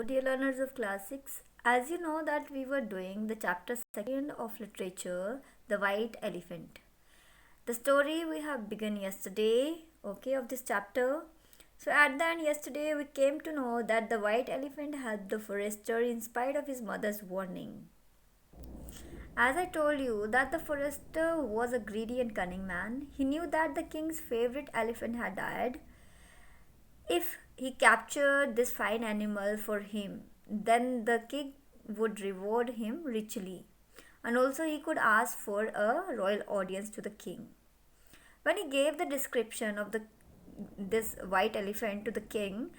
dear learners of class 6, as you know that we were doing the chapter 2nd of literature, The White Elephant. The story we have begun yesterday, of this chapter. So at the end yesterday we came to know that the white elephant helped the forester in spite of his mother's warning. As I told you that the forester was a greedy and cunning man, he knew that the king's favorite elephant had died. If he captured this fine animal for him, then the king would reward him richly, and also he could ask for a royal audience to the king. When he gave the description of this white elephant to the king,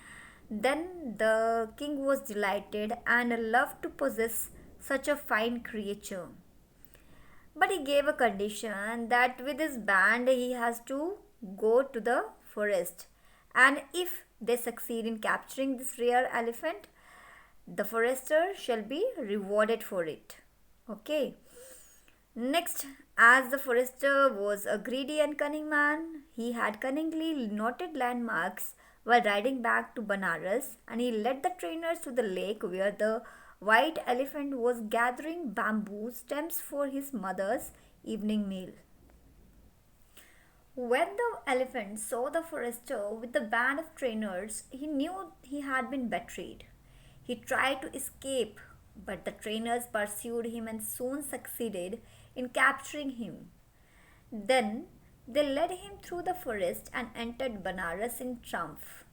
then the king was delighted and loved to possess such a fine creature. But he gave a condition that with his band he has to go to the forest, and if they succeed in capturing this rare elephant, the forester shall be rewarded for it. Okay. Next, as the forester was a greedy and cunning man, he had cunningly noted landmarks while riding back to Banaras, and he led the trainers to the lake where the white elephant was gathering bamboo stems for his mother's evening meal. When the elephant saw the forester with the band of trainers, he knew he had been betrayed. He tried to escape, but the trainers pursued him and soon succeeded in capturing him. Then they led him through the forest and entered Banaras in triumph.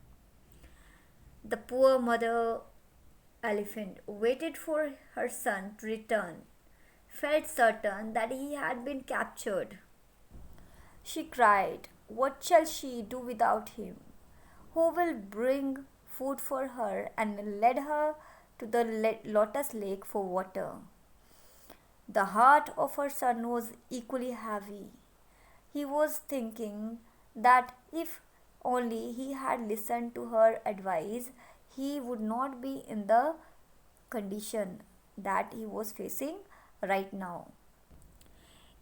The poor mother elephant waited for her son to return, felt certain that he had been captured. She cried, "What shall she do without him? Who will bring food for her?" and led her to the lotus lake for water. The heart of her son was equally heavy. He was thinking that if only he had listened to her advice, he would not be in the condition that he was facing right now.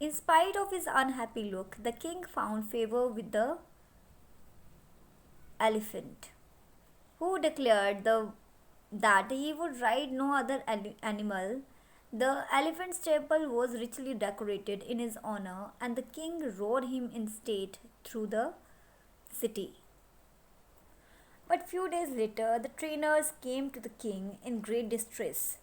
In spite of his unhappy look, the king found favor with the elephant, who declared that he would ride no other animal. The elephant's stable was richly decorated in his honor, and the king rode him in state through the city. But few days later, the trainers came to the king in great distress,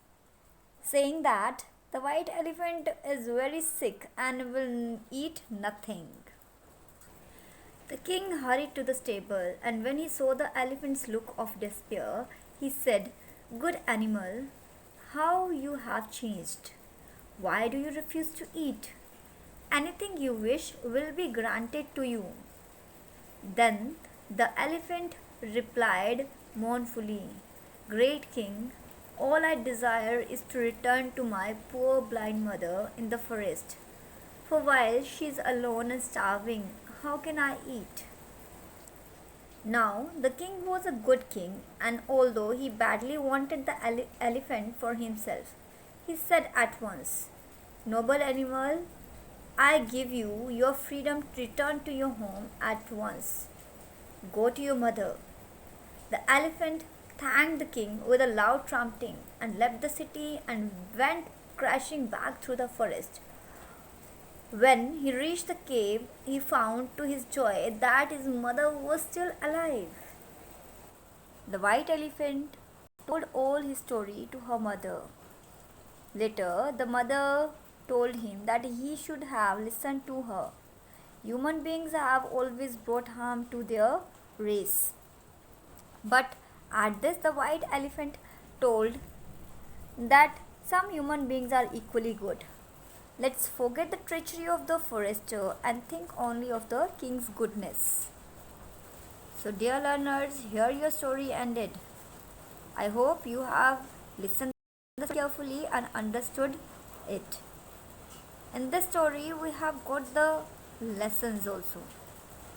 saying that the white elephant is very sick and will eat nothing. The king hurried to the stable, and when he saw the elephant's look of despair, he said, "Good animal, how you have changed. Why do you refuse to eat? Anything you wish will be granted to you." Then the elephant replied mournfully, "Great king, all I desire is to return to my poor blind mother in the forest. For while she is alone and starving, how can I eat?" Now, the king was a good king, and although he badly wanted the elephant for himself, he said at once, "Noble animal, I give you your freedom to return to your home at once. Go to your mother." The elephant thanked the king with a loud trumpeting and left the city and went crashing back through the forest. When he reached the cave, he found to his joy that his mother was still alive. The white elephant told all his story to her mother. Later, the mother told him that he should have listened to her. Human beings have always brought harm to their race. But at this, the white elephant told that some human beings are equally good. Let's forget the treachery of the forester and think only of the king's goodness. So, dear learners, here your story ended. I hope you have listened carefully and understood it. In this story, we have got the lessons also.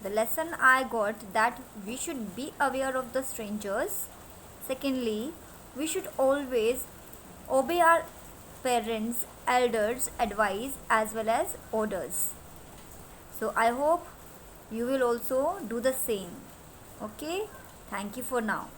The lesson I got that we should be aware of the strangers. Secondly, we should always obey our parents, elders' advice as well as orders. So I hope you will also do the same. Okay, thank you for now.